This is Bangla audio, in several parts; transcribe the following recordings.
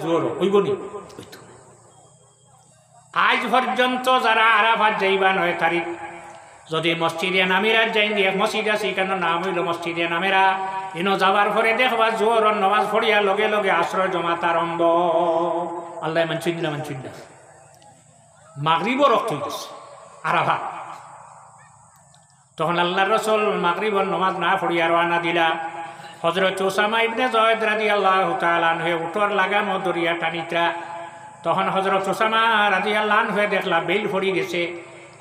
জোর হইবনি। আজ পর্যন্ত যারা আরাফাত যাইবা 9 তারিখ যদি মসজিদে নামিরাত যাই দিয়ে মসজিদ আছে এখানে নাম হইল মসজিদে নামেরা ইনো যাবার পরে দেখবা জোর নমাজ পড়িয়া লগে লগে আশ্রয় জমাত আরম্ভ। আল্লাহ মানছুন না মানছুন না মাগরিবও রক্ত হয়ে গেছে আরাফাত। তখন আল্লাহর রাসূল মাগরিবর নমাজ না পড়িয়া রওনা দিলা। হযরত উসামা ইবনে যায়েদ রাদিয়াল্লাহু তাআলা আনহু উঠর লাগামো দরিয়া টানিতা। তখন হযরত উসামা রাদিয়াল্লাহু আনহু দেখলা বেল পড়ি গেছে।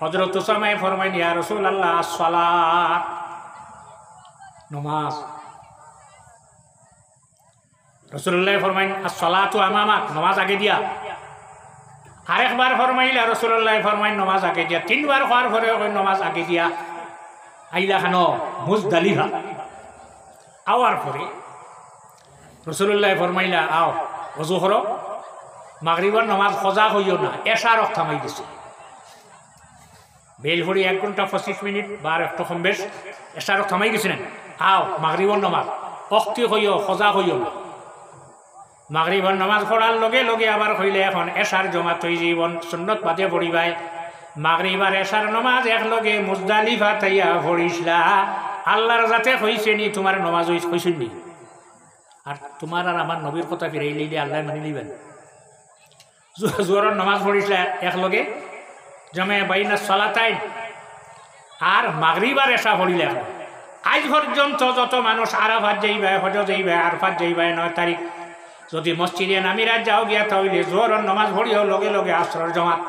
হযরত উসামায়ে ফরমাইলেন ইয়া রাসূলুল্লাহ আসসালাত নমাজ। রাসূলুল্লাহ ফরমাইলেন আসসালাতু আমামাক নমাজ আগে দিয়া। আরেকবার ফরমাইলা রাসূলুল্লাহ ফরমাইলেন নমাজ আগে দিয়া। তিনবার হওয়ার পরে নমাজ আগে দিয়া। আইলা খানো মুজদালিফা আওয়ার পরে রাসূলুল্লাহ ফরমাইলা আও ওযু করো মাগরিবের নামাজ খজা হইও না এশা রক্ত থামাই দিছে। বেলফড়ি 1 ঘন্টা 25 মিনিট বা একটু কম বেশ এশা রক্ত থামাই গেছিলেন। আও মাগরিবের নামাজ অক্তি হইও খজা হইও না। মাগরিবের নামাজ পড়ার লগে লগে আবার হইলে এখন এশার জমাত হই জীবন সুন্নত বাদে পড়িবাই। মাগরিব আর এশার নামাজ একলগে মুজদালিফা তাইয়া পড়িসলা। আল্লাহর যাতে হইছে নি তোমার নামাজ হইছেন নি। আর তোমার আর আমার নবীর কথা ফিরাই লইলে আল্লাহ মানি লিবেন। জোহরের নামাজ পড়িসলা একলগে জমে বাইনা সালাতাইন আর মাগরিব আর এশা পড়িলে। আজ পর্যন্ত যত মানুষ আরাফাত যাইবে হজ যাইবে আরফাত যাইবে 9 তারিখ যদি মসজিদে নামিরাত যাও গিয়া তাহলে জোহরের নামাজ পড়িও লগে লগে আসরের জমাত।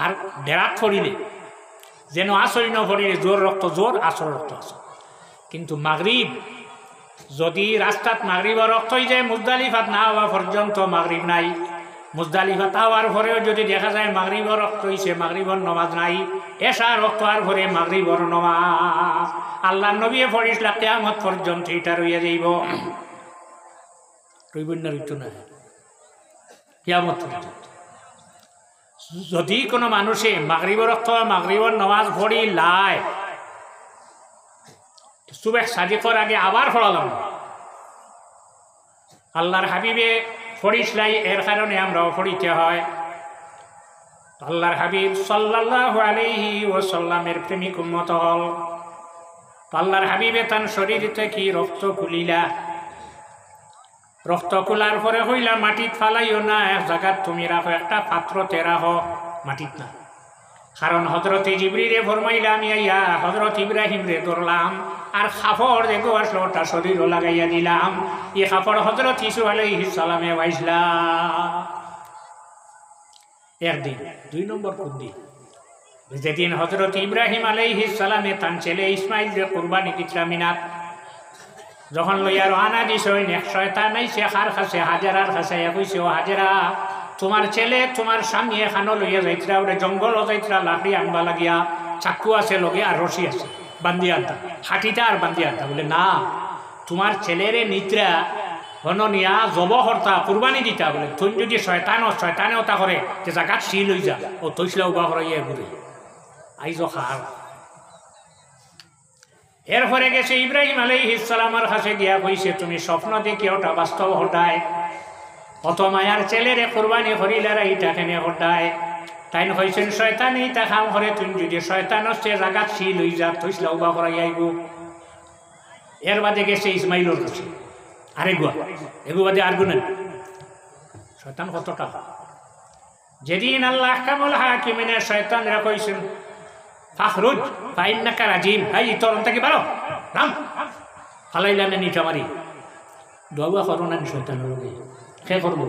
আর ডেরাত পড়িলে যেন আসরি ন পড়িলে জোর রক্ত জোর আসর রক্ত আসর। কিন্তু মাগরিব যদি রাস্তাত মাগরিবের রক্ত হয়ে যায় মুজদালিফাত না হওয়া পর্যন্ত মাগরিব নাই। মুজদালিফাত হওয়ার পরেও যদি দেখা যায় মাগরিবের রক্ত হয়েছে মাগরিবের নমাজ নাই। এশা রক্ত হওয়ার পরে মাগরিবের নমাজ আল্লাহ নবী ফরিসলা কিয়ামত পর্যন্ত এটা রইয়া যাইব। রইবেন না রইত না কিয়ামত পর্যন্ত। যদি কোনো মানুষে মাগরিবের রক্ত মাগরিবের নমাজ পড়ি লাই সুবহ সাদিকর আগে আবার পড়ালাম আল্লাহর হাবিবে ফরিসলাই এর কারণে আমরাও পড়িতে হয়। আল্লাহর হাবিব সাল্লাল্লাহু আলাইহি ওয়াসাল্লামের প্রেমিক উম্মত হল। আল্লাহর হাবিবে তার শরীর থেকে রক্ত খুলিলা। রক্ত খোলার পরে হইলা মাটিত ফালাইও না এক জায়গাত তুমি রাখো একটা পাত্রতে রাখো মাটিত না। কারণ হযরতে জিবরিলে ফরমাইলা আমি আইয়া হযরত ইব্রাহিম রে ধরলাম আর কাপড় দেখো আসলো ওটা শরীরও লাগাইয়া দিলাম। এই কাপড় হযরত ইসু আলাইহিস সালামে বাইসলা একদিন। 2 নম্বর কোন দিন? যেদিন হযরত ইব্রাহিম আলাইহিস সালামে তার ছেলে ইসমাইল রে কুরবানি দিতরা মিনাত যখন লইয়া রওনা দিছেন এক শয়তান আইছে কার কাছে হাজেরার কাছে কইছে ও হাজেরা তোমার ছেলে তোমার স্বামী এখানো লইয়া যাইতরা ওরে জঙ্গলও যাইতরা লাকড়ি আনবা লাগিয়া চাকু আছে লগে আর রশি আছে বান্ধিয়া আনতা হাঁটিটা আর বান্ধিয়া আনতা। বলে না তোমার ছেলেরে নিত্রা হন নিয়া জব হরতা কুরবানি দিতা। বলে তুই যদি শয়তানেও তা করে যে জায়গাত সি লই যা ও তৈসলা উবা করাইয়া ঘুরে আইজ খার। এরপরে গেছে ইব্রাহিম আলাইহিস সালামের কাছে গিয়া কইছে তুমি স্বপ্ন দেখি ওটা বাস্তব হটায় অত মায়ার ছেলেরে কুরবানি করিলারা ইটা কেনে হটায়। তাই কইছেন শয়তান ইটা কাম করে তুমি যদি শয়তান হচ্ছে জায়গাত সি লই যা তৈসলা উবা করাইয়া আইব। এর বাদে গেছে ইসমাইলর কাছে আরে গুয়া এগু বাদে আর গুনেন শয়তান কতটা। যেদিন আল্লাহ কামুল হাকিমিনে শয়তানরা কইছেন ফাখরুজ ফাইন্নাকা রাজিম ভাই তোর থেকে বারো রাম ফালাইলাম নিটা মারি দোয়া করো না শয়তানের লগে সে করবো।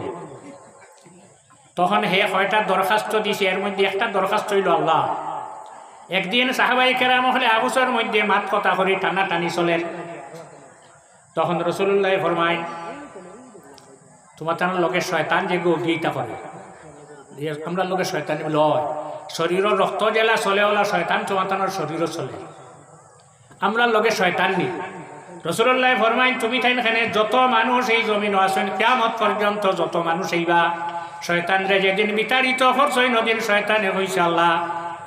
তখন হে কয়টা দরখাস্ত দিছে এর মধ্যে একটা দরখাস্ত হইল আল্লাহ। একদিন সাহাবায়ে কেরাম হলে আবুসের মধ্যে মাত কথা করে টানাটানি চলেন। তখন রাসূলুল্লাহ ফরমায় তোমার তার লোকের শয়তান যে গো গীতা করে আমরা লোকের শয়তানি লয় শরীরের রক্ত জেলা চলে ওলা শয়তান তোমার তার শরীরও চলে আমরা লোকের শয়তান নি। রাসূলুল্লাহ ফরমায় তুমি তাই এখানে যত মানুষ এই জমিন আছেন কিয়ামত পর্যন্ত যত মানুষ এইবা শয়তানরে যেদিন বিতাড়িত করছে নদীর শয়তানে হইছে আল্লাহ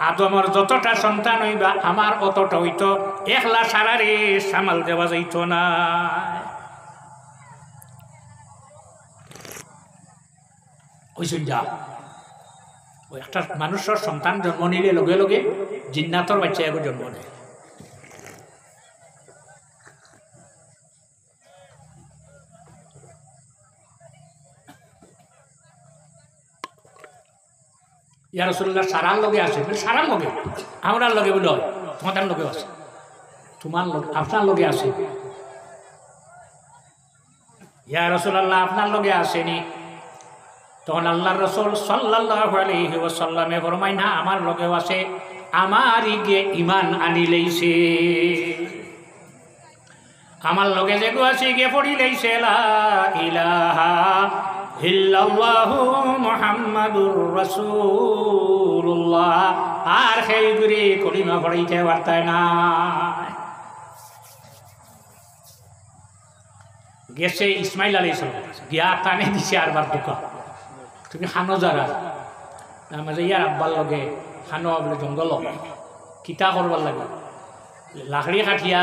আদমর যতটা সন্তান হইবা আমার অতটা হইতো একলা সারারে সামাল দেওয়া যাইত না। ওইসব যা ওই একটা মানুষের সন্তান জন্ম নিলে লগে লগে জিন্নাতর বাচ্চা এগো জন্ম নেয়। ইয়া রাসূলুল্লাহ সারার লগে আছে, সারার লগে আমার লগে বলে হয়, তোমাদের লগে আছে, তোমার লগে আপনার লগে আছে। ইয়া রাসূলুল্লাহ আপনার লগে আসেনি। তখন আল্লাহর রাসূল সাল্লাল্লাহু আলাইহি ওয়াসাল্লামে ফরমায় না আমার লগেও আছে, আমারই গে ঈমান আনি লইছে, আমার লগে যে গো আছে গে পড়ি লইছে লা ইলাহা ইল্লাল্লাহু মুহাম্মাদুর রাসূলুল্লাহ, আর সেই গুরি কলিমা পড়াইতে পারতায় না। গেছে ইসমাইল আলাইহিস সালাম, গিয়া টানে দিছে আরবার দোকা, তুমি খানো যারা আমাদের ইয়ার আব্বার লগে খানো বলে জঙ্গল কিতা করবার লাগে, লাকড়ি কাঠিয়া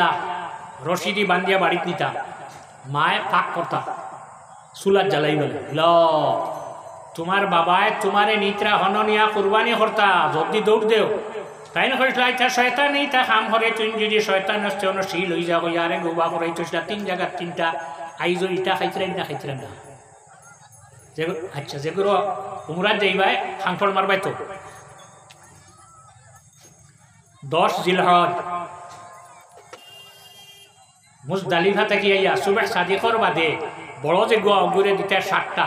রশি দি বান্ধিয়া বাড়িত নিতা, মায়ে পাক করতা চুলাত জ্বালাই বলে ল তোমার বাবায় তোমারে নিত্রা হননিয়া কুরবানি করতা, যদি দৌড় দেও তাই না কইসলা ইটা শয়তান ইটা খাম করে, তুই যদি শয়তান আসছে অন্য শিল হয়ে যাবো ইয়ারে গোবা করাই তৈসলা 3 জায়গার 3টা আইজ ইটা খাইছিলেন না খাইছিলেন না। আচ্ছা যেগুলো উমরাত যাইবাই হাংফল মারবাই তো 10 জিলহজ মুজদালিফা থেকে আইয়া সুবহ সাদিকর বাদে বড় যে গোয়া অগুরে দিতে 7টা,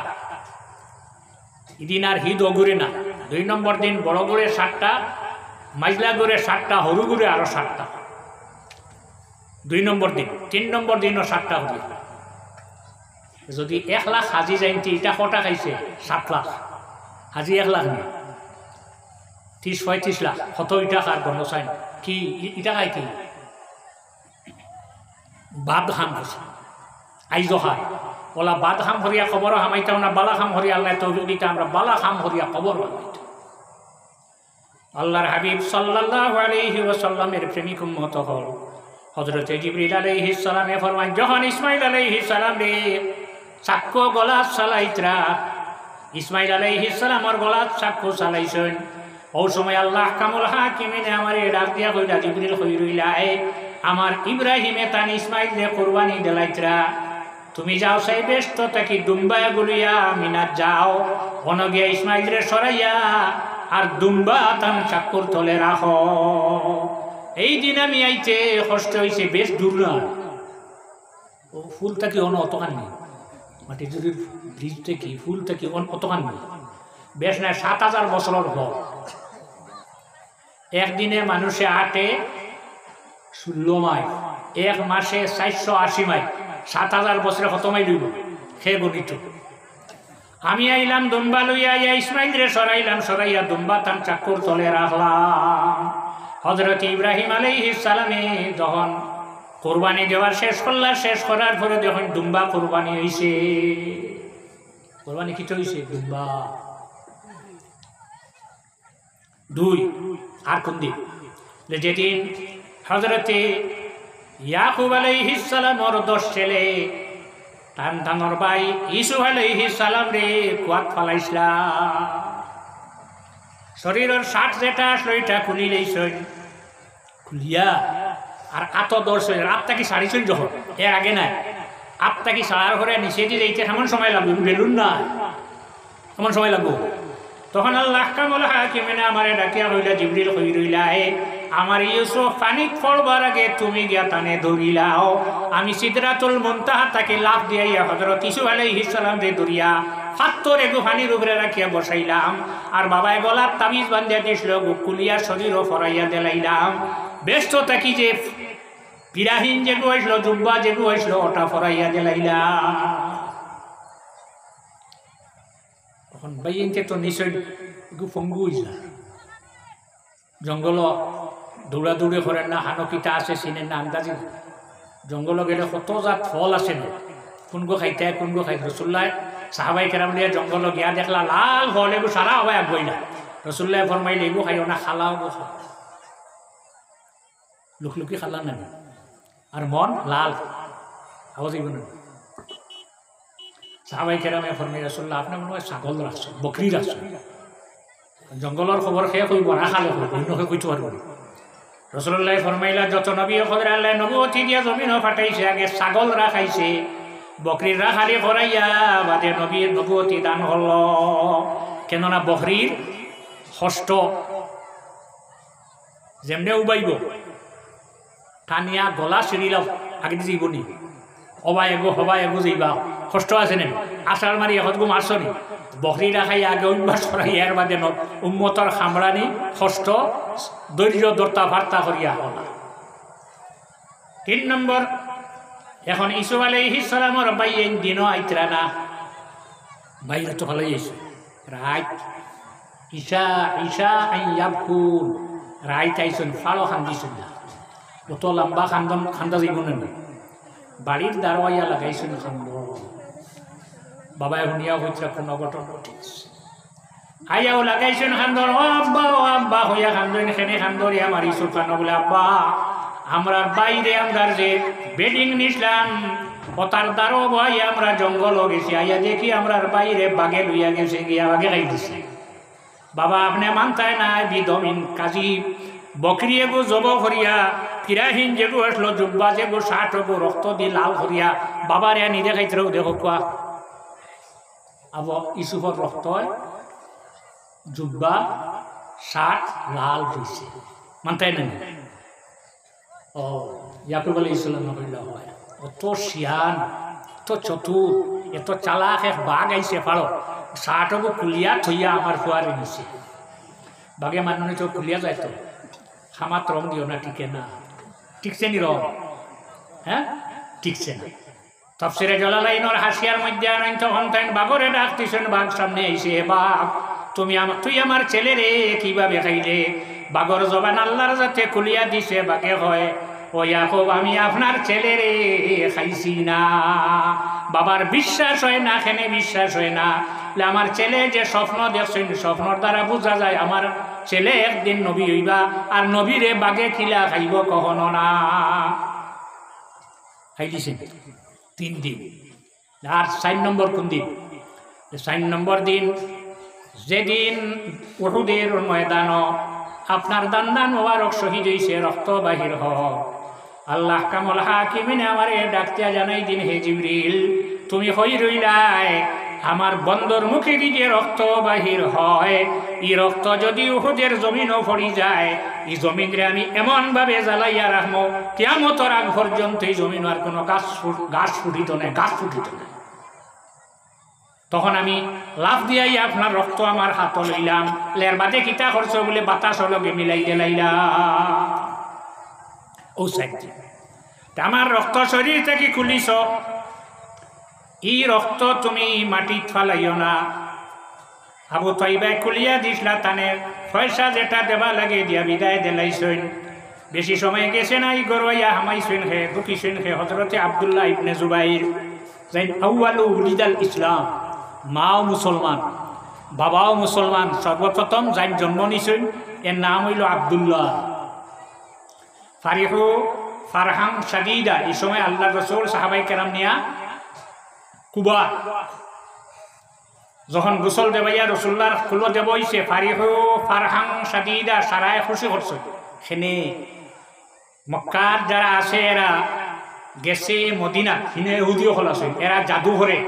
ইদিন আর হিদ অগুরে না, 2 নম্বর দিন বড় গুড়ে 7টা, মাইজলা গুড়ে 7টা, হরু গুড়ে আরো 7টা 2 নম্বর দিন, 3 নম্বর দিনও 7টা হবে। যদি 1 লাখ হাজি যাইতে এটা কটা খাইছে 7 লাখ, হাজি 1 লাখ নেই 30-35 লাখ, কত ইটা খার গন্ধ চাই কি ইটা খাই কি বাদ খাম করছে আইজ খায় ওলা বাদ খাম হরিয়া খবর হামাইতাম না, বালা খাম হরিয়া আল্লাহ তৌফিক দিতে আমরা বালা খাম হরিয়া খবর হামাইতাম। আল্লাহর হাবিব সাল্লাল্লাহু আলাইহি ওয়াসাল্লামের প্রেমিক উম্মত হল হযরত জিবরিল আলাইহিস সালামে ফরমান, যখন ইসমাইল আলাইহিস সালাম রে চাক্কু গলা চালাইতরা, ইসমাইল আলাইহিস সালামর গলা চাক্কু চালাইছেন, ও সময় আল্লাহ কামুল হাকিমিনে আমারে ডাক দিয়া কইলা, জিবরিল কই রইলা আমার ইব্রাহিমে তান ইসমাইল রে কুরবানি দিলাইতরা, তুমি যাও সেই ব্যস্ত থাকি দুম্বায়া গুলিয়া মিনাত যাও, অনগিয়া ইসমাইল রে সরাইয়া আর দুম্বা তান চাক্কুর তলে রাখো। এই দিন আমি আইতে কষ্ট হয়েছে, বেশ দূর না, ও ফুল থাকি অন অতখান নেই, মাটি যদি ব্রিজ থেকে ফুল থেকে অতখান নেই, বেশ না 7000 বছরের ঘর, একদিনে মানুষে আটে 16 মাইল, 1 মাসে 480 মাইল, 7000 বছরে কত মাইল হইব সে গণিত। আমি আইলাম দুম্বা লইয়া ইসমাইল রে সরাইলাম, সরাইয়া দুম্বা তান চাক্কুর তলে রাখলাম। হযরত ইব্রাহিম আলাইহিস সালামে যখন কোরবানি দেওয়ার শেষ করলাম, শেষ করার পরে যখন দুম্বা কোরবানি হইছে, কোরবানি কিটা হইছে দুম্বা 2 আর কোন দিন যেদিন হযরতে ইয়াকুব আলাইহিস সালামর 10 ছেলে টান টানর ভাই ইসু আলাইহিস সালাম রে কুয়াত ফালাইছিলা, শরীরের 60 যেটা আসলো এটা খুলি লইছেন, খুলিয়া আর আত দর্শন আটটা কি সারিছেন, যখন এর আগে নাই আটটা কি সারার ঘরে নিচে দিয়ে যাইতে কেমন সময় লাগবে, বেলুন না কেমন সময় লাগবো। তখন আল্লাহ কামুল হাকিমিনে আমারে ডাকিয়া কইলা, জিবরিল কই রইলা আমার ইউসুফ পানিত পড়বার আগে তুমি গিয়া টানে ধরিলাও, আমি সিদরাতুল মুনতাহা তাকে লাভ দিয়া হযরত ইসু আলাইহিস সালাম রে ধরিয়া ফাত্তর এগো পানির উপরে রাখিয়া বসাইলাম, আর বাবায় গলার তাবিজ বান্ধিয়া দিছিল, গুকুলিয়া শরীরও ফরাইয়া দিলাইলাম, ব্যস্ত থাকি যে পিরাহীন যেগু হয়েছিল, জুব্বা যেগু হয়েছিল ওটা ফরাইয়া দিলাইলাম। তখন বাইনকে তো নিশ্চয় ফঙ্গু হইছিল, জঙ্গল দৌড়াদৌড়ি করেন না, হানকিটা আছে চিনেন না, আন্দাজি জঙ্গল গেলে কত জাত ফল আছে না, কোনগো খাইতে কোনগো খাই, রসুল্লাহ সাহাবাই কেরাম লিয়া জঙ্গল গিয়া দেখলা লাল ফল, এগু সারা হবাই আগবই না, রসুল্লাহ ফরমাইলে এগু খাইও না, খালাও গো খাও, লুকলুকি খালা না, আর মন লাল আওয়াজ না। সাহাবাই কেরামে ফরমাই রাসূলুল্লাহ আপনি মনে হয় ছাগল রাখছেন, বকরি রাখছেন, জঙ্গলের খবর খেয়ে কইব না খালে কইব অন্য কইতে পারব না। রাসূলুল্লাহ ফরমাইলা যত নবী হজর আল্লাহ নবুয়তি দিয়া জমিনও ফাটাইছে, আগে ছাগল রাখাইছে, বকরির রাখালি করাইয়া বাদে নবীর নবুয়তি দান হল। কেননা বকরির হষ্ট যেমনে উবাইব টানিয়া গলা ছিঁড়িলাম আগে যাইব নি, হবা এগো যাইবা কষ্ট আছে নে, আষাঢ় মারি এখতগো মারছ নি, বকরি রাখাই আগে অভ্যাস করাই ইয়ার বাদে উম্মতর খামড়ানি কষ্ট ধৈর্য দর্তা বার্তা করিয়া হলা। 3 নম্বর, এখন ইসু আলাইহিস সালামর বাইয়েন দিনও আইতরা না, বাইরে তো ভালোই আইসু রাইট ঈশা আইয়াবকুন রাইট আইসুন ফাড়ো খান্দিছুন না, অত লম্বা খান্দা যাইব না, বাড়ির দারোয়াইয়া লাগাইছুন খান্দ। বাবায় শুনিয়া হইতরা কোনো ঘটন ঘটিস আইয়াও লাগাইছুন খান্দর, ও আব্বা হইয়া খান্দন, খেনে খান্দরিয়া মারিছুন খানো বলে আব্বা আমরার বাইরে আমরার যে বেডিং নিছিলাম ওটার দ্বারো ভাই আমরা জঙ্গল গেছি, আইয়া দেখি আমরার বাইরে বাঘে লইয়া গেছে, গিয়া বাঘে খাই দিছে। বাবা আপনি মানতায় না বিধমিন কাজী বকরি এগো জব করিয়া ফিরাহীন যেগু আসলো জুব্বা যেগু ষাট গো রক্ত দিয়ে লাল করিয়া বাবার এ নিজে খাইতেও দেখো কোয়া আব ইসুফর রক্ত জুব্বা ষাট লাল হয়েছে, মানতাই না? ও ইয়াকুব আলাইহিস সালাম হইল হয় অত শিয়ান, এত চতুর, এত চালাক, এক বাঘ আইসে পারো ষাটগো কুলিয়া থইয়া আমার ফুয়ারে নিছে। বাঘে মানুষ তো কুলিয়া যায় তো খামাত রং দিও না, টিকে না, টিকছে নি রং? হ্যাঁ টিকছে না। তাফসীরে জালালাইনের হাসিয়ার মধ্যে আনেন তখন তাই বাঘরে ডাকতেছেন, বাঘ সামনে আইসে, বাঘ তুই আমার ছেলে রে কিভাবে খাইলে? বাঘর জবান আল্লাহর যাতে খুলিয়া দিছে, বাঘে হয় ও ইয়াকুব আমি আপনার ছেলে রে খাইছি না। বাবার বিশ্বাস হয় না, খেনে বিশ্বাস হয় না, আমার ছেলে যে স্বপ্ন দেখছেন স্বপ্নর দ্বারা বোঝা যায় আমার ছেলে একদিন নবী হইবা, আর নবীরে বাঘে খিলা খাইব কখনো না। খাই দিছেন 3 দিন। আর 4 নম্বর কোন দিন? 4 নম্বর দিন যেদিন উহুদের ময়দান আপনার দান্দান মোবারক শহীদ হইছে, রক্ত বাহির হয়, আল্লাহ কামল হাকিমিনে আমারে ডাকতে জানাই দিন, হে জিবরিল তুমি হই রইলাই আমার বন্দর মুখে দিকে রক্ত বাহির হয়, এই রক্ত যদি উহুদের জমিনও পড়ি যায়, এই জমিনরে আমি এমন ভাবে জ্বালাইয়া রাখবো কিয়ামতের আগ পর্যন্ত এই জমিন আর কোনো গাছ ফুটিত না, গাছ ফুটিত না। তখন আমি লাভ দিয়াই আপনার রক্ত আমার হাত লইলাম, লের বাদে কিতা করছো বলে বাতাস লগে মিলাই দিলাইলাম। ও সাইড আমার রক্ত শরীর থেকে খুলিছ, এই রক্ত তুমি মাটিত ফালাইও না। আবু তাইবাই খুলিয়া দিসলা, তানে পয়সা যেটা দেবা লাগে দিয়া বিদায় দিলাইছেন। বেশি সময় গেছে না, এই গরোয়া হামাইছেন হে দুঃখিছেন হে হজরতে আব্দুল্লাহ ইবনে জুবাইর যাই আউয়ালু উলিদাল ইসলাম, মাও মুসলমান বাবাও মুসলমান, সর্বপ্রথম যাই জন্ম নিছেন এর নাম হইল আব্দুল্লাহ। ফারিহু ফারহাম সাদিদা, এই সময় আল্লাহ রসুল সাহাবাই কেরাম নিয়া কুবা যখন গোসল দেবাইয়া রসুল্লার খুলো দেব হইছে, ফারিহু ফারহাম সাদিদা সারায় খুশি করছে। সেনে মক্কার যারা আছে এরা গেছে মদিনা, হিনে ইহুদিও হল আছে, এরা জাদু করে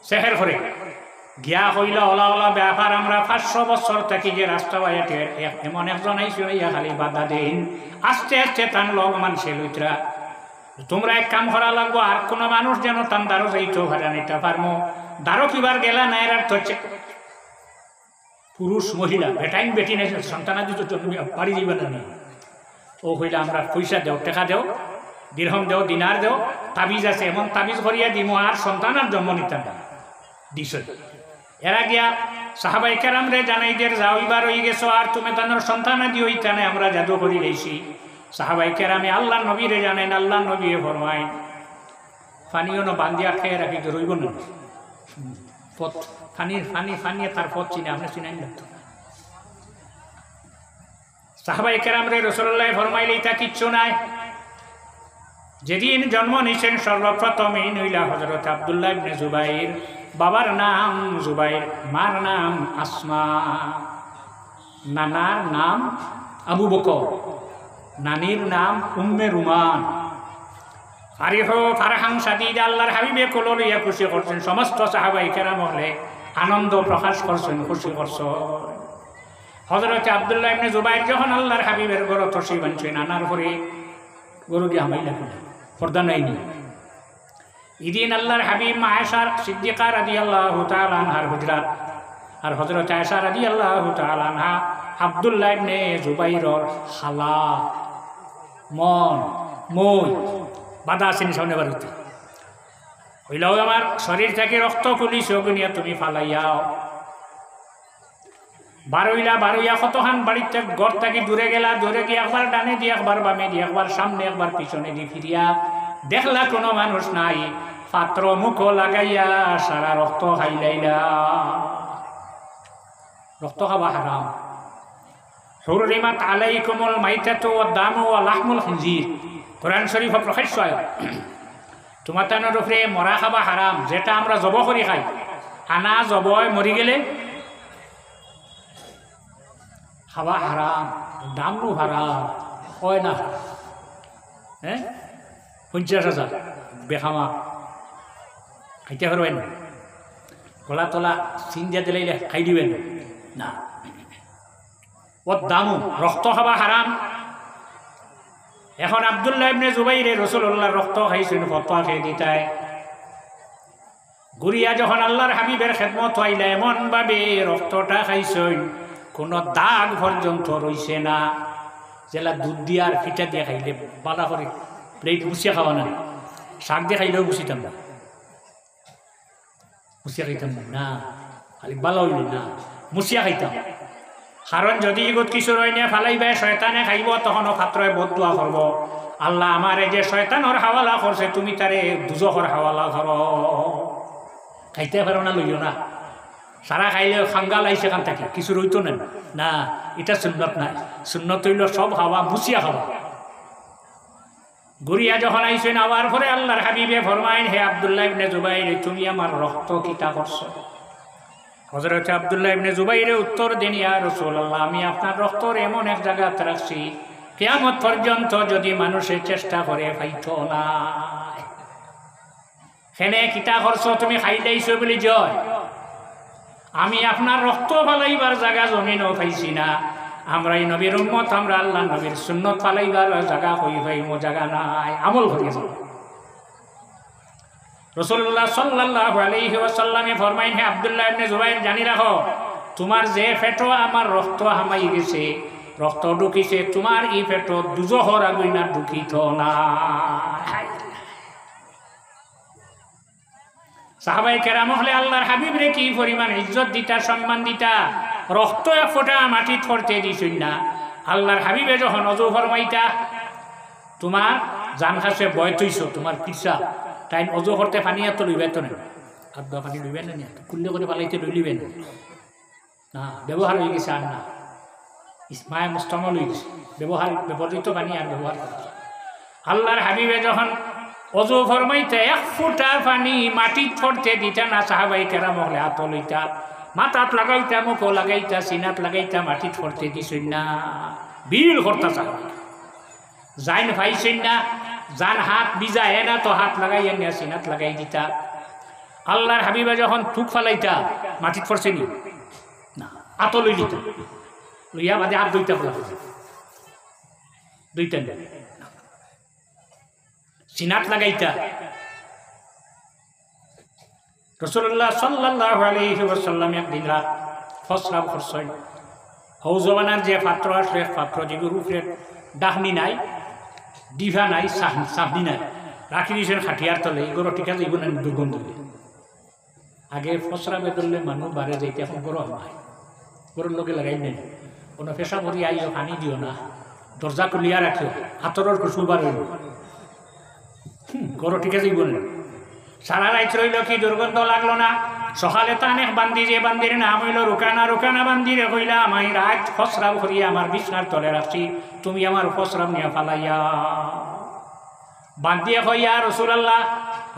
সেহের করে গিয়া হইল ওলা ওলা ব্যাপার। আমরা 500 বছর থাকি যে রাস্তা বাইয়াতে এমন একজন আইসি ইয়া খালি বাধা দেন, আস্তে আস্তে টান লগ মানছে লইতরা, তোমরা এক কাম করা লাগবো, আর কোনো মানুষ যেন টান দ্বারো যাইতো ভাড়া নিতে পারবো। দ্বারো কিবার গেলা না এর হচ্ছে পুরুষ মহিলা বেটাইন বেটি নাই সন্তানাদি তো তুমি পারি দিবে না। ও হইলে আমরা পয়সা দেও, টাকা দেও, দিরহম দেও, দিনার দেও, তাবিজ আছে এমন তাবিজ করিয়া দিব আর সন্তান আর জন্ম নিতে না দিস। এরা গিয়া সাহাবাই কেরাম রে জানাই যে যাও এবার হয়ে গেছো, আর তুমি তাদের সন্তান আদি হইতে না, আমরা জাদু করি গেছি। সাহাবাই কেরামে আল্লাহ নবীরে জানেন, আল্লাহ নবী ফরমায় পানিও না বান্ধিয়া খেয়ে রাখি রইব না, পথ ফানিয়ে তার পথ চিনে আপনি চিনাই লাগতো। সাহাবাই কেরাম রে রাসূলুল্লাহ ফরমাইলে এটা কিচ্ছু নাই, যেদিন জন্ম নিয়েছেন সর্বপ্রথম এই নইলা হযরত আব্দুল্লাহ ইবনে জুবাইর। বাবার নাম জুবাইর, মার নাম আসমা, নানার নাম আবু বকর, নানির নাম উম্মে রুমান। ফারহান সাদিদ আল্লাহর হাবিবে কোল লইয়া খুশি করছেন। সমস্ত সাহাবায়ে কেরাম হলে আনন্দ প্রকাশ করছেন, খুশি করছেন। হযরত আব্দুল্লাহ ইবনে জুবাইর যখন আল্লাহর হাবিবের গরু তসি বানছেন, আনার পরে গরু দিয়ে হামাইলা পর্দা নাইনি। ইদিন আল্লাহর হাবিব মা আয়েশা সিদ্দিকা রাদিয়াল্লাহু তাআলা আনহার হুজরাত, আর হযরত আয়েশা রাদিয়াল্লাহু তাআলা আনহা আব্দুল্লাহ ইবনে জুবাইরের খালা, মন মই বাধা আছেন সামনে বাড়িতে। হইলেও আমার শরীর থেকে রক্ত খুলিস গুনিয়া তুমি ফালাইয়াও। বারুইয়া কতখান বাড়িতে ঘর থেকে দূরে গেলা, দূরে গিয়ে একবার ডানে দিয়ে একবার বামে দিয়ে একবার সামনে একবার পিছনে দিয়ে ফিরিয়া দেখলা কোনো মানুষ নাই, পাত্র মুখ লাগাইয়া সারা রক্ত খাইলাইলা। রক্ত খাওয়া হারাম। হুররিমাত আলাইকুমুল মাইতাতু ওয়াদ দামু ওয়া লাহমুল খিনজির, কোরআন শরীফ প্রকাশ্য আয়াত। তোমার তানোর উপরে মরা খাবা হারাম, যেটা আমরা জব করি খাই। আনা জবয় মরি গেলে খাওয়া হারাম, দামও হারাম, হয় না? হ্যাঁ, 50,000 বেখামা খাইতে পারবেন? গলা তলা চিন দিয়া দিলে খাই দিবেন না। ওর দামও রক্ত খাওয়া হারাম। এখন আব্দুল্লাহ ইবনে জুবাইর রাসূলুল্লাহর রক্ত খাইছেন, ফতোয়া খেয়ে দিতায়। ঘুরিয়া যখন আল্লাহর হাবিবের খেদমত হইলা, এমন ভাবে রক্তটা খাইছেন কোনো দাগ পর্যন্ত রইছে না। যেলা দুধ দিয়ে আর পিঠা দিয়ে খাইলে বালা করে প্লেট মুছিয়া খাওয়া না, শাক দিয়ে খাইলেও মুছিতাম না, মুছিয়া খাইতাম না, খালি বালা হইলে না, মুছিয়া খাইতাম। কারণ যদি ইগত কিছু রই নিয়ে ফালাইবে, শয়তানে খাইব, তখনও পাত্রয় বদুয়া করব, আল্লাহ আমার এই যে শয়তানর হাওয়ালা করছে, তুমি তারে দুজখর হাওয়ালা কর। খাইতে পারো না, লইও না। সারা খাইলে খাঙ্গাল আইসে খান থাকে, কিছু রইতো না। না, এটা সুন্নত নাই। সুন্নত হইল সব হাওয়া মুছিয়া খাওয়া। ঘুরিয়া যখন আইসেন, আবার পরে আল্লাহর হাবিবে ফরমাইন, হে আব্দুল্লাহ ইবনে জুবাইর, তুমি আমার রক্ত কিতা করছো? হযরত আব্দুল্লাহ ইবনে জুবাইরে উত্তর দেন, ইয়া রাসূলুল্লাহ, আমি আপনার রক্তর এমন এক জায়গাতে রাখছি, কিয়ামত পর্যন্ত যদি মানুষের চেষ্টা করে পাইতো না। হেনে কিতা করছো তুমি? খাইলাইছো বলি জয়। আমি আপনার রক্ত ফালাইবার জায়গা জমিনও পাইছি না। আমরা এই নবীর উম্মত, আমরা আল্লাহ নবীর সুন্নত ফালাইবার জায়গা কই পাইমো, জায়গা নাই। আমল করিয়া যাব। রাসূলুল্লাহ সাল্লাল্লাহু আলাইহি ওয়াসাল্লামে ফরমাইন, হে আব্দুল্লাহ ইবনে জুবাইর, জানি রাখো, তোমার যে পেটো আমার রক্ত হামাই গেছে, রক্ত ঢুকিছে, তোমার এই পেটো দুজহর আগুন না ঢুকিত না। সাহাবায়ে কেরাম হলে আল্লাহর হাবিব রে কি পরিমাণ ইজ্জত দিতা, সম্মান দিতা। রক্ত এক ফোঁটা মাটি থরতে দিছুন না। আল্লাহর হাবিবে যখন অজু ফরমাইতা, তোমার জান খাসে বয় তৈছো, তোমার পিসা তাই অজু করতে পানি এত লইবে তো না, আর দা পানি লইবে না, কুল্লে করে পালাইতে লইলিবে না, ব্যবহার হয়ে গেছে। আর না, ইসমায় মুস্তমল হয়ে গেছে, ব্যবহৃত পানি আর ব্যবহার করে। আল্লাহর হাবিবে যখন অজু ফরমাইতে এক ফুটা পানি মাটি থরতে দিতা না। সাহাবায়ে কেরাম হলে হাত লইতা, মাথাত লাগাইতা, মুখ লাগাইতা, সিনাত লাগাইতা, মাটি থরতে দিছেন না। বিল করতা সাহাবা যাইন ভাইছেন না, যান হাত বিজায় না তো হাত লাগাই না, সিনাত লাগাই দিতা। আল্লাহর হাবিবা যখন থুক ফালাইতা, মাটি থরছে নি না, আত লই দিতা, লইয়া বাদে হাত দুইটা ফেলা, দুইটা সিনাত লাগাইতা। রাসূলুল্লাহ সাল্লাল্লাহু আলাইহি ওয়াসাল্লাম একদিন রাত ফসরাব করছেন। হৌ জমানার যে পাত্র আসলে, পাত্র যেগুলো উপরে ডাহনি নাই, ডিভা নাই, সাহনি নাই, রাখি দিয়েছেন খাটিয়ার তলে। এগুলো ঠিক আছে, এগুলো দুর্গন্ধ। আগে ফসরাবে ধরলে মানুষ বাড়ে যাইতে, এখন গরম হয়, গরুর লোকে লাগাই নেই। কোনো পেশা ভরি আইও, পানি দিও না, দরজা খুলিয়া রাখিও, হাতরের খুশবু বার হইল, গরু ঠিক আছে। সারা রাত রইল, কি দুর্গন্ধ লাগলো না। সকালে তানে বান্দি, যে বান্দির নাম হইল রুকানা, রুকানা বান্দিরে কইলা, আমি রাত ফসরাব করিয়া আমার বিছনার তলে রাখছি, তুমি আমার ফসরাব নিয়ে ফালাইয়া। বান্ধিয়ে কইয়া রাসূলুল্লাহ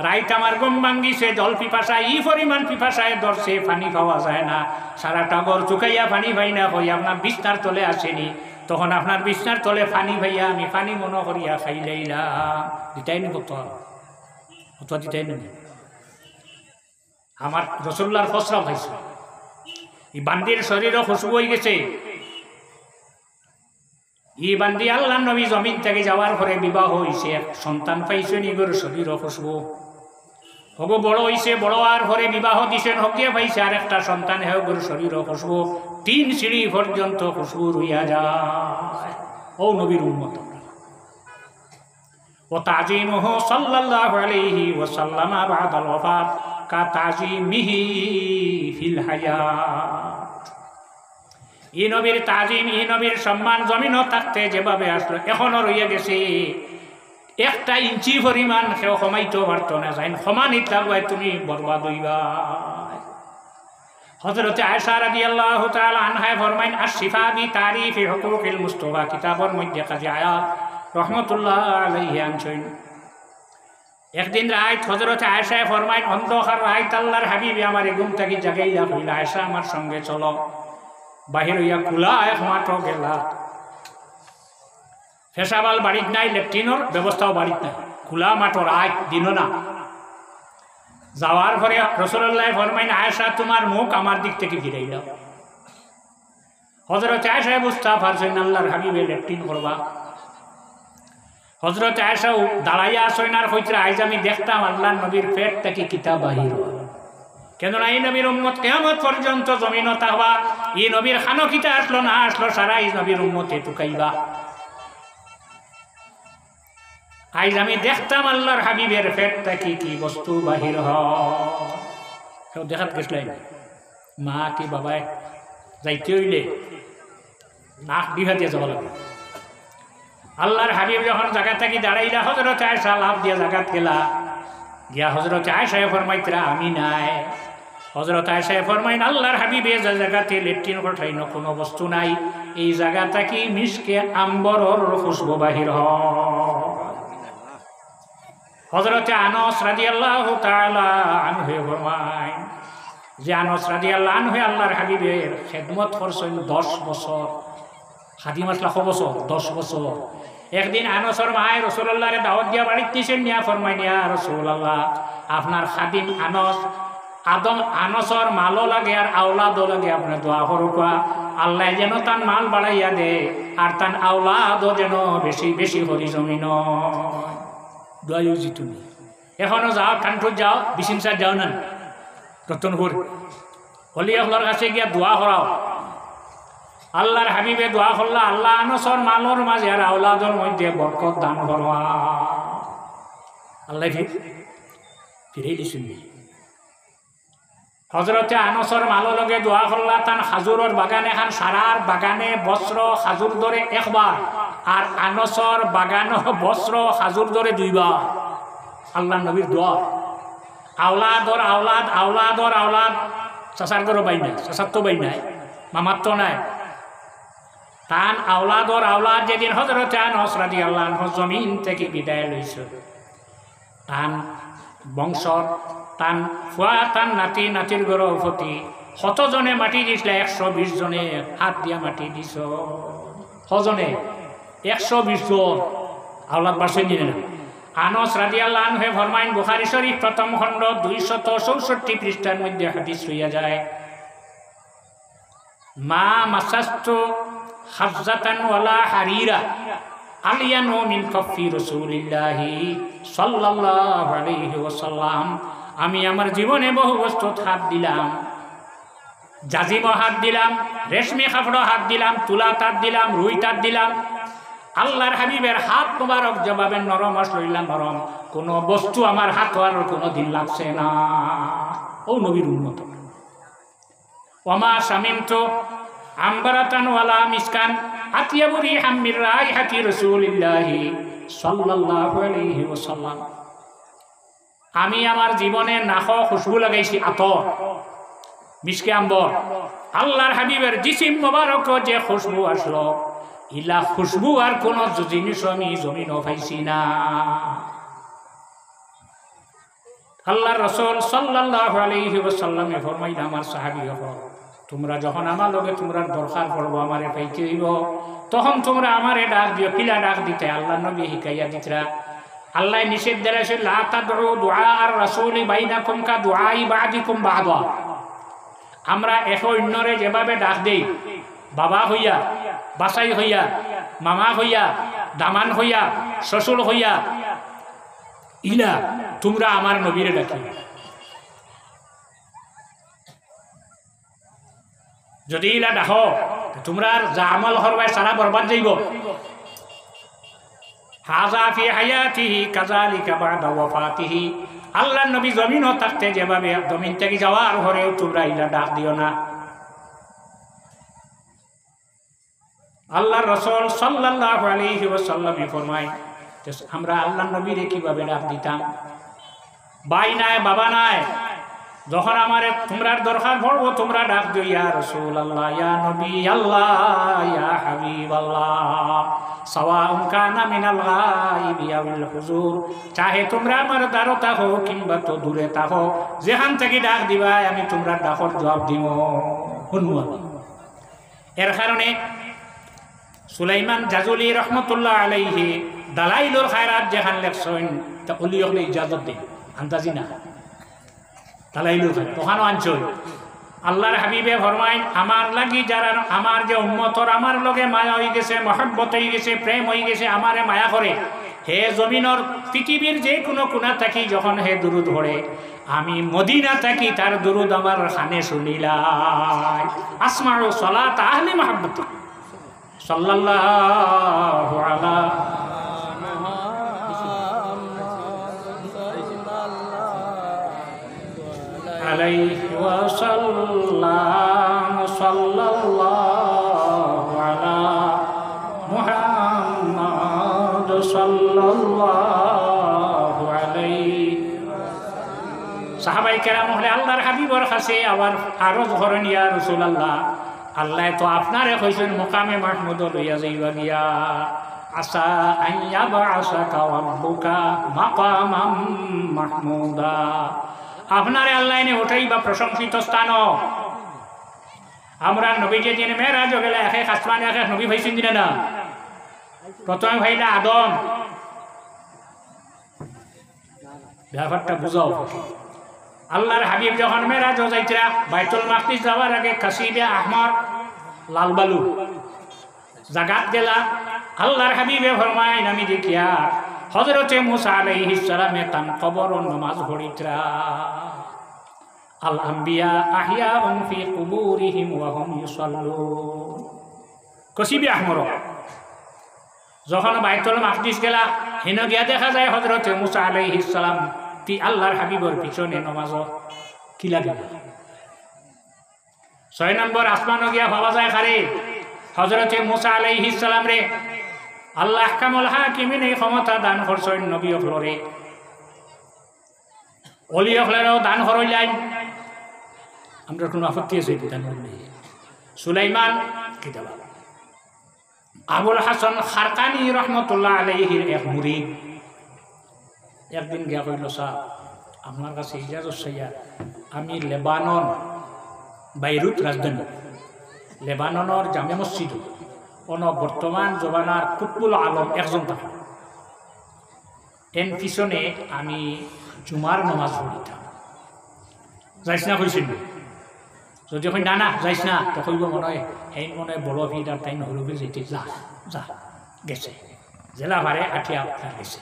রাইত আমার ঘুম ভাঙ্গিছে, জল পিপাসা ই পরিমাণ পিপাসায় ধরছে, পানি পাওয়া যায় না, সারাটা ঘর চুকাইয়া পানি পাই না, কই আপনার বিছনার তলে আসেনি, তখন আপনার বিছনার তলে পানি ভাইয়া আমি পানি মনে করিয়া খাইলাইলাম। দিতাই নি কত কত দিতাই নি আমার রাসূলুল্লাহর ফসরা ভাইছে। এই বান্দির শরীরও খুশবু হয়ে গেছে। ই বান্দি আল্লাহ নবী জমিন থেকে যাওয়ার পরে বিবাহ হয়েছে, সন্তান পাইছে, নিজের শরীরও খুশবু হব বড় হয়েছে, বড় আর পরে বিবাহ দিছেন, হকিয়ে পাইছে আর একটা সন্তান, হেগর শরীরও খুশবু 3 সিঁড়ি পর্যন্ত খুশবু রইয়া যায়। ও নবীর উম্মত ও তাজিমুহু সাল্লাল্লাহু আলাইহি ওয়াসাল্লাম বাদাল ওয়াফাত কা তাজিমিহি ফিল হায়াত। এই নবীর তাজিম, এই নবীর সম্মান জমিনও থাকতে যেভাবে আসলো এখনো রইয়া গেছে। 1 ইঞ্চি পরিমাণ কেউ কমাইতেও পারত না, যাই সমানই থাকবে তুমি বরবাদ হইবা। হযরতে আয়েশা রাদিয়াল্লাহু তাআলা আনহা ফরমাইন আশ-শিফা বি তারিফি হুকুকিল মুস্তাফা কিতাবের মধ্যে কাজী আয়াত রহমাতুল্লাহ আলাইহি আনছেন। একদিন রাত হযরতে আয়েশা ফরমাইন অন্ধকার রাত আল্লাহর হাবিব আমার ঘুম থেকে জাগাইয়া কইলা, আয়েশা আমার সঙ্গে চলো। বাহির হইয়া খোলা এক মাত্র গেলা, ফেসাবাল বাড়িত নাই, ল্যাট্রিনের ব্যবস্থাও বাড়িত নাই, খোলা মাঠর আজ দিনও না। যাওয়ার পরে রাসূলুল্লাহ ফরমাইন আয়েশা তোমার মুখ আমার দিক থেকে ফিরাই দাও। হযরত আয়েশা বুঝতে পারছেন আল্লাহর হাবিবে ল্যাট্রিন করবা। হযরত আয়েশা দাঁড়াইয়া আসেন আর কইরা আজ আমি দেখতাম আল্লাহর নবীর পেট থেকে কিতাব বাহির হয়। কেননা এই নবীর উম্মত কিয়ামত পর্যন্ত জমিনও থাকবা। এই নবীর খানো কিতা আসলো না আসলো সারা এই নবীর উম্মতে টুকাইবা। আজ আমি দেখতাম আল্লাহর হাবিবের পেট থেকে কি বস্তু বাহির হয়। দেখাত গেছিলেন মা কি বাবায় যাইতে হইলে নাক বিভা দিয়ে যাব লাগে। আল্লাহর হাবিব যখন জায়গা থেকে দাঁড়াইলা হযরত আয়েশা লাভ দিয়া জায়গাত গেলা, গিয়া হযরত আয়েশা ফরমাইতরা আমি নাই। হযরত আয়েশা ফরমাইন আল্লাহর হাবিবে যে জায়গাতে ল্যাট্রিন কঠাইন কোনো বস্তু নাই, এই জায়গাটা কি মিশকে আম্বরর খুশবু বাহির হয়। হযরতে আনাস রাদিয়াল্লাহু তাআলা আনহু ফরমাইন যে আনাস রাদিয়াল্লাহু আনহু আল্লাহর হাবিবের খেদমত করছেন 10 বছর, খাদিম আসলা কত বছর? 10 বছর। একদিন আনাসর মায় রাসূলুল্লাহরে দাওয়াত দিয়া বাড়িতে দিয়েছেন, নিয়া ফরমাইন ইয়া রাসূলুল্লাহ আপনার খাদিম আনাস আদম আনাসর মালও লাগে আর আওলাদও লাগে, আপনি দোয়া করুকা আল্লাহ যেন তার মাল বাড়াইয়া দে আর তার আওলাদও যেন বেশি বেশি করি জমিন দোয়াইজি। তুমি এখনো যাও, কানপুর যাও, বিশিনসার যাও না রতনপুর হলি আল্লাহর কাছে গিয়া দোয়া করাও। আল্লাহর হাবিবে দোয়া করলা আল্লাহ আনাসর মালর মাঝে আর আওলাদর মধ্যে বরকত দান করবা। আল্লাহ ফিরেই দিছেন। হযরতে আনাসর মালো লগে দোয়া করলা তান খাজুরের বাগানে খান সারার বাগানে বস্ত্র খাজুর ধরে একবার আর আনাসর বাগান বস্ত্র খাজুর ধরে 2 বার। আল্লাহ নবীর দোয়া আওলাদর আওলাদ আওলাদর আওলাদ, চাচার গরো বাই নাই, চাচার তো বাই নাই, মামার তো নাই, তান আওলাদর আওলাদ যেদিন হযরতে আনাস রাদিয়াল্লাহু আনহু জমিন থেকে বিদায় লইছে, তান বংশ তান ফুয়া তান নাতি নাতির গরর প্রতি কতজনে মাটি দিছিল? 120 জনে হাত দিয়া মাটি দিছ। কজনে? 120 জন। আওলাদ বাসে দিলে না। আনাস রাদিয়াল্লাহু আনহু ফরমাইন বুখারী শরীফ প্রথম খণ্ড 264 পৃষ্ঠার মধ্যে হাদিস হইয়া যায়, মা মাসাস্তু হাজ্জাতান ওয়ালা হারিরা আলিয়ানু মিন কাফি রাসূলিল্লাহি সাল্লাল্লাহু আলাইহি ওয়াসাল্লাম। আমি আমার জীবনে বহু বস্তু হাত দিলাম, জাজিম হাত দিলাম, রেশমি কাপড় হাত দিলাম, তুলা তার দিলাম, রুই তার দিলাম। আল্লাহর হাবিবের হাত মোবারক যেভাবে নরম আসল নরম, কোনো বস্তু আমার হাত হওয়ার কোনো দিন লাগছে না। ও নবীর উম্মত ওমা শামিমতু আম্বারাতান ওয়ালা মিসকান আতিয়াবু রিহাম মির রাইহাতি রাসূলিল্লাহি সাল্লাল্লাহু আলাইহি ওয়াসাল্লাম। আমি আমার জীবনে নাখ খুশবু লাগাইছি আতর, মিসকে আম্বর। আল্লাহর হাবিবের জিসিম মোবারক যে খুশবু আসলো, ইলা খুশবু আর কোন জিনিস আমি জমিনও পাইছি না। আল্লাহর রাসূল সাল্লাল্লাহু আলাইহি ওয়াসাল্লামে ফরমাইলেন আমার সাহাবী হও, তোমরা যখন আমার লগে তোমরা দরকার পড়বো আমারে পাইতে হইব, তখন তোমরা আমারে ডাক দিও। কিলা ডাক দিতে আল্লাহ নবী শিখাইয়া দিতরা। আল্লাহ নিষেধ দিয়েছে লা তাদউ দুআ আর রাসূলি বাইনাকুম কা দুআই বাদিকুম বাদা। আমরা এক অন্যরে যেভাবে ডাক দেই, বাবা হইয়া, বাসাই হইয়া, মামা হইয়া, দামান হইয়া, শ্বশুর হইয়া, ইলা তোমরা আমার নবীরে ডাকি। যদি ইলা ডাকো তোমরা যা আমল করবাই সারা বরবাদ যাইব। হাযা ফি হায়াতিহি কাযালিকা বা'দা ওয়াফাতিহি। আল্লাহর নবী জমিনও থাকতে যেভাবে জমিন থেকে যাওয়ার পরেও তোমরা ইলা ডাক দিও না। আল্লাহর রাসূল সাল্লাল্লাহু আলাইহি ওয়াসাল্লাম ফরমায় আমরা আল্লাহর নবীরে কিভাবে ডাক দিতাম। ভাই নাই, বাবা নাই, যখন আমারে তোমরার দরকার পড়বো তোমরা ডাক দিও ইয়া রাসূলুল্লাহ, ইয়া নবী আল্লাহ, ইয়া হাবিবাল্লাহ, সাওয়াউন কানা মিনাল গায়বি আওয়াল হুজুর। চাহে তোমরা আমার দ্বারো থাকো কিংবা তো দূরে থাকো, যেখান থেকে ডাক দিবা আমি তোমরা ডাকর জবাব দিব শুনবো। এর কারণে সুলাইমান জাজুলি রহমতুল্লাহ আলাইহি দালাইলুল খায়রাত যেখান লেখছেন তা উলি হলে ইজাজত দেন, আন্দাজি না। দালাইলুল খায়রাত ওখানে আনছই আল্লাহর হাবিবে ফরমাইন আমার লাগি যারা আমার যে উম্মতর আমার লগে মায়া হয়ে গেছে, মহব্বত হয়ে গেছে, প্রেম হয়ে গেছে, আমারে মায়া করে, হে জমিনের পৃথিবীর যে কোনো কোণা থাকি যখন হে দুরুদ পড়ে, আমি মদিনা থাকি তার দুরুদ আমার কানে শুনিলাই। আসমাউ সালাত আহলি মহব্বত সাল্লাল্লাহু আলা আলাইহি ওয়াসাল্লাম সাল্লাল্লাহু আলা মুহাম্মাদ সাল্লাল্লাহু আলাইহি। সাহাবায়ে কেরাম হলে আল্লাহর হাবিবের কাছে আবার আরজ করেন ইয়া রাসূলুল্লাহ, আল্লাহ তো আপনারে কইছেন মুকামে মাহমুদ লইয়া যাইবা গিয়া, আসা আইয়া বাসাকা রাব্বুকা মাকামাম মাহমুদা। আপনারে আল্লাহ এনে উঠাইবা প্রশংসিত স্থান। আমরা নবীকে যিনি মেরাজ গেলে এক আসমানে এক নবী ভাইছেন দিনা না, প্রথমে ভাইলা আদম। ব্যাপারটা বুঝাও। আল্লাহর হাবিব যখন মেরাজ যাইতরা বাইতুল মাকদিস যাওয়ার আগে কাসিবে আহমর লাল বালু জাগাত গেলা। আল্লাহর হাবিবে ফরমাইন আমি দেখিয়া হযরতে মুসা আলাইহিস সালামে তান কবর নামাজ পড়িতরা। আল আম্বিয়া আহিয়াউন ফি কুবুরিহিম ওয়া হুম ইউসাল্লুন। কাসিবে আহমর যখন বাইতুল মাকদিস গেলা, হেন গিয়া দেখা যায় হযরতে মুসা আলাইহিস সালাম আল্লাহর হাবিবের পিছনে নামাজ কি লাগে। 6 নম্বর আসমানও গিয়া ভাবা যায় খারে হযরতে মুসা আলাইহিস সালাম রে আল্লাহ আহকামুল হাকিমিন এই ক্ষমতা দান করছেন নবী হলরে, ওলি হলেরও দান হরইলাই। আমরা কোনো আপত্তি আছে দান করলে। সুলাইমান কিতাব আবুল হাসান খারকানি রহমতুল্লাহ আলাইহির এক মুরিদ একদিন গিয়া কইল, সাহেব আমার কাছে ইজাজত চাইয়া, আমি লেবানন বাইরুত রাজধানী লেবাননের জামে মসজিদ বর্তমান জমানার কুতুবুল আলম একজন থাকে, এর পিছনে আমি জুমার নামাজ পড়িতাম। যাইস না কইছিল, যদি কই না না যাইস না তো কইব মনে হয় এই মনে হয় বড় ভিড় আর তাই নহরবে যেতে যা যা গেছে জেলা ভারে আঠিয়া গেছে।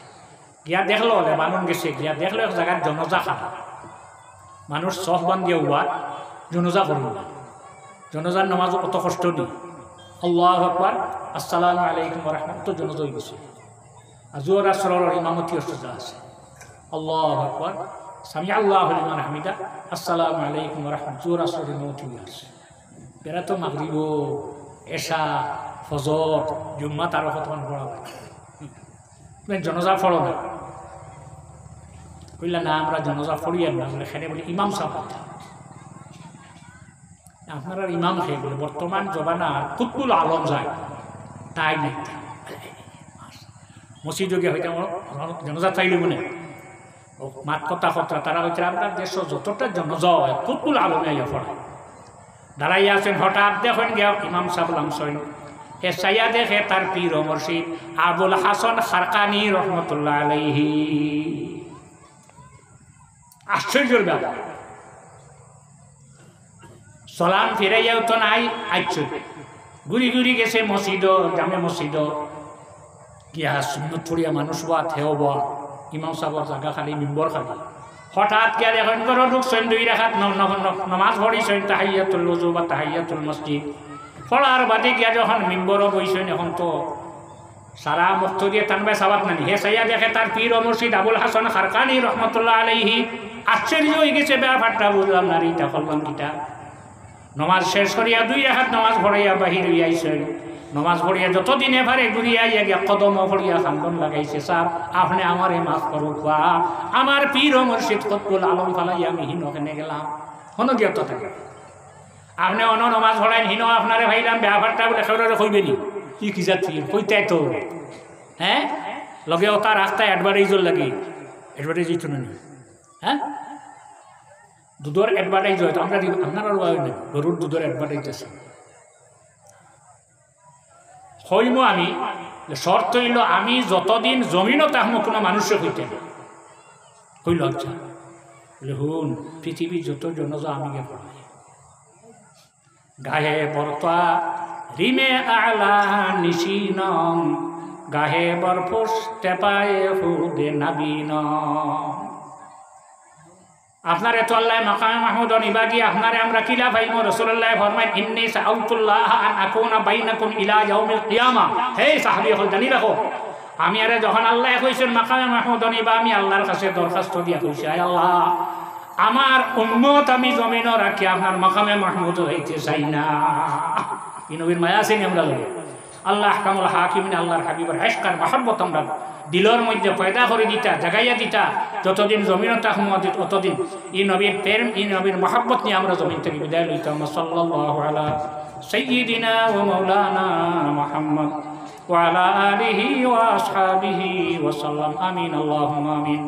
গিয়া দেখলো লেবানন গেছে, গিয়া দেখলো এক জায়গার জনজা খানা, মানুষ চখ বান্ধিয়া উবার জনজা করল না। জনজার নামাজ কত কষ্ট দি আল্লাহু আকবার আসসালামু আলাইকুম ওয়া রাহমাতুল্লাহ জনজা হয়ে গেছে। আর জোর আসরের ইমামতি অসুবিধা আছে, আল্লাহু আকবার সামি আল্লাহু লিমান হামিদা আসসালামু আলাইকুম ওয়া রাহমাতুল্লাহ জোর আসরের ইমামতি হয়ে আছে। এরা তো মাগরিব এশা ফজর জুম্মা তার কতক্ষণ পড়া হয়, জনজা ফলো না কইলা না আমরা জনজা ফড়িয়ে না বলে খেলে বলে ইমাম সাহেব আপনারা ইমাম খেয়ে বলে বর্তমান জবানার কুতুবুল আলম যায় তাই নাই মসজিদে গিয়ে হইতে জনজা চাইলে মনে মাত কথা কথা তারা হচ্ছে আপনার দেশ যতটা জনজয় কুতুল আলমে পড়ে দাঁড়াইয়া আছেন হঠাৎ দেখেন গিয়া ইমাম সাহেব লামসইন হে সাইয়া দেখে তার পীর মুর্শিদ আবুল হাসান খারকানি রহমতুল্লাহ আলাইহি। আশ্চর্যের ব্যাপার, সালাম ফিরাইয়াও তো নাই, আইছো ঘুরি ঘুরি গেছে মসজিদ, জামে মসজিদ গিয়া সুন্নত পড়িয়া মানুষ বা থেও বা ইমাম সাহেবের জায়গা খালি মিম্বর খালি। হঠাৎ গিয়া দেখেন ঘর ঢুকছেন, 2 রাকাত নমাজ পড়িছেন তাহিয়াতুল ওযু বা তাহিয়াতুল মসজিদ পড়ার বাদে গিয়া যখন মিম্বরও বইছেন, এখন তো সারা মুক্ত দিয়ে টানবে সাবাত নানি। হে সাইয়া দেখে তার পীর ও মুর্শিদ আবুল হাসান খারকানি রহমতুল্লাহ আলাইহি। আশ্চর্য হয়ে গেছে, ব্যাপারটা বুঝলাম না, রিটা করলাম কিটা। নমাজ শেষ করিয়া 2 রাকাত নমাজ পড়াইয়া বাহির হইয়া আইছেন। নমাজ পড়িয়া যতদিন এবারে ঘুরিয়া গিয়া কদম পড়িয়া খান্দন লাগাইছে, স্যার আপনি আমারে মাফ করো, আমার পীর ও মুর্শিদ কতকুল আলম ফালাইয়া আমি হিন ওখানে গেলাম। হন গিয়া তো থাকে আপনি অন নমাজ পড়াইন হিন আপনারে ভাইলাম, ব্যাপারটা বলে খেয়ে কইবেনি কি যাচ্ছি কইতাই তো। হ্যাঁ লগে ও তার রাস্তায় অ্যাডভার্টাইজর লাগে, অ্যাডভার্টাইজ তো না। হ্যাঁ দুধের অ্যাডভার্টাইজ হয় তো আমরা আপনার গরুর দুধের অ্যাডভার্টাইজ আছে। হইম আমি শর্ত হইল আমি যতদিন জমিনও তাহম কোনো মানুষের হইতে না হইল। আচ্ছা বলে হুন পৃথিবীর যত জনজ আমি গে পড়াই গাহে বর্তা রিমে আলা নিশিনম গাহে বরফুস টেপায়ে ফুদে নাবিন। আপনার এত আল্লাহ মাকামে মাহমুদ নিবাগি আপনারে আমরা কিলা ভাইমো। রাসূলুল্লাহ ফরমায় ইন্নী সাআলতুল্লাহ আন আকুনা বাইনাকুম ইলা ইয়াউমিল কিয়ামা। হে সাহাবী হল জানি রাখো, আমি আরে যখন আল্লাহ কইছেন মাকামে মাহমুদ নিবা, আমি আল্লাহর কাছে দরখাস্ত দিয়া কইছি, আয় আল্লাহ আমার উম্মত আমি জমিন রাখি আপনার মাকামে মাহমুদ হইতে চাই না। এই নবীর মায়া আছেন আমরা লাগে। আল্লাহ আহকামুল হাকিমিন আল্লাহর হাবিবের ইশকার মহব্বত আমরা দিলর মধ্যে পয়দা করে দিতা, জাগাইয়া দিতা। যতদিন জমিন তাহমত ততদিন এই নবীর প্রেম, এই নবীর মহব্বত নিয়ে আমরা জমিন থেকে বিদায় লইতাম। সাল্লাল্লাহু আলা সাইয়্যিদিনা ওয়া মাওলানা মুহাম্মদ ওয়া আলা আলিহি ওয়া আসহাবিহি ওয়া সাল্লাম। আমিন আল্লাহুম্মা আমিন।